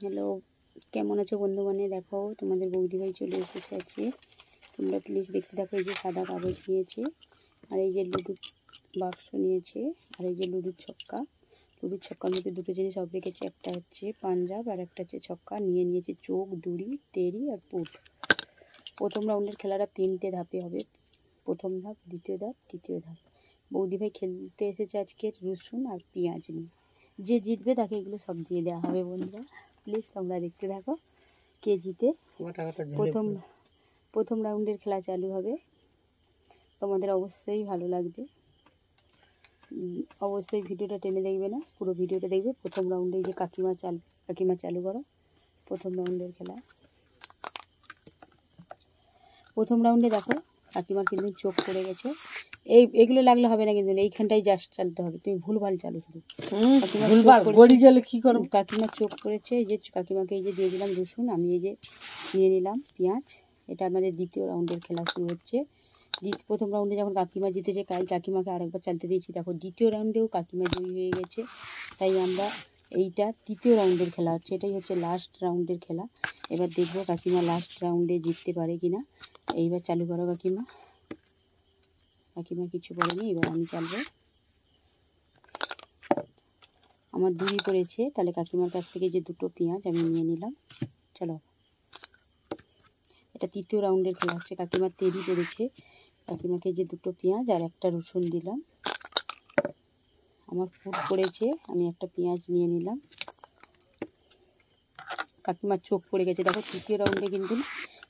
Hello, কেমন আছো বন্ধুগণ? দেখো তোমাদের বৌদি ভাই চলে এসেছে আজকে। তোমরা প্লিজ দেখতে থাকো। এই যে সাদা কাগজ নিয়েছে, আর এই যে লুডুর বাক্স নিয়েছে, আর এই যে লুডুর ছক্কা। লুডুর ছক্কার মধ্যে দুটো জিনিস সব রেখেছে, একটা হচ্ছে পাঞ্জাব আর একটা হচ্ছে ছক্কা। নিয়েছে চোখ, দড়ি, তেরি আর পুট। প্রথম রাউন্ডের খেলাটা 3টে ধাপে হবে। প্রথম ধাপ, দ্বিতীয় ধাপ, তৃতীয় ধাপ। বৌদি ভাই খেলতে এসেছে আজকে রসুন আর পেঁয়াজ নিয়ে। যে জিতবে তাকে এগুলো সব দিয়ে দেওয়া হবে। বন্ধুরা প্লিজ তোমরা দেখতে থাকো কে জিতে। প্রথম রাউন্ডের খেলা চালু হবে, তোমাদের অবশ্যই ভালো লাগবে। অবশ্যই ভিডিওটা টেনে দেখবে না, পুরো ভিডিওটা দেখবে। প্রথম রাউন্ডে যে কাকিমা চালু করো। প্রথম রাউন্ডের খেলা। প্রথম রাউন্ডে দেখো কাকিমার কিন্তু চোখ পড়ে গেছে। এগুলো লাগলে হবে না, কিন্তু এইখানটাই জাস্ট চালতে হবে। তুমি ভুলভাল চালু শুধু। কাকিমার চোখ পড়েছে। এই যে কাকিমাকে এই যে দিয়ে দিলাম রসুন, আমি এই যে নিয়ে নিলাম পেঁয়াজ। এটা আমাদের দ্বিতীয় রাউন্ডের খেলা শুরু হচ্ছে। প্রথম রাউন্ডে যখন কাকিমা জিতেছে, কাকিমাকে আরেকবার চালতে দিয়েছি। দেখো দ্বিতীয় রাউন্ডেও কাকিমা জয়ী হয়ে গেছে। তাই আমরা এইটা তৃতীয় রাউন্ডের খেলা হচ্ছে, এটাই হচ্ছে লাস্ট রাউন্ডের খেলা। এবার দেখবো কাকিমা লাস্ট রাউন্ডে জিততে পারে কিনা। এইবার চালু করো কাকিমা। কাকিমা কিছু বলেনি, এবার আমি চালবো। আমার দড়ি পড়েছে, তাহলে কাকিমার কাছ থেকে যে দুটো পেঁয়াজ আমি নিয়ে নিলাম। চলো, এটা তৃতীয় রাউন্ডের খেলা হচ্ছে। কাকিমার তেরি পড়েছে, কাকিমাকে যে দুটো পেঁয়াজ আর একটা রসুন দিলাম। আমার ফুট পড়েছে, আমি একটা পেঁয়াজ নিয়ে নিলাম। কাকিমার চোখ পড়ে গেছে। দেখো তৃতীয় রাউন্ডে কিন্তু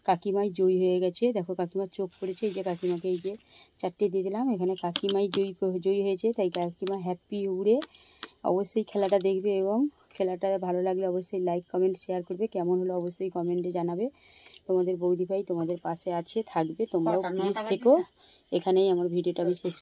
কাকিমাই জয়ী হয়ে গেছে। দেখো কাকিমার চোখ পড়েছে, এই যে কাকিমাকে এই যে 4টে দিয়ে দিলাম। এখানে কাকিমাই জয়ী হয়েছে, তাই কাকিমা হ্যাপি উড়ে। অবশ্যই খেলাটা দেখবে, এবং খেলাটা ভালো লাগলে অবশ্যই লাইক, কমেন্ট, শেয়ার করবে। কেমন হলো অবশ্যই কমেন্টে জানাবে। তোমাদের বৌদি ভাই তোমাদের পাশে আছে, থাকবে। তোমরাও প্লিজ থেকো। এখানেই আমার ভিডিওটা আমি শেষ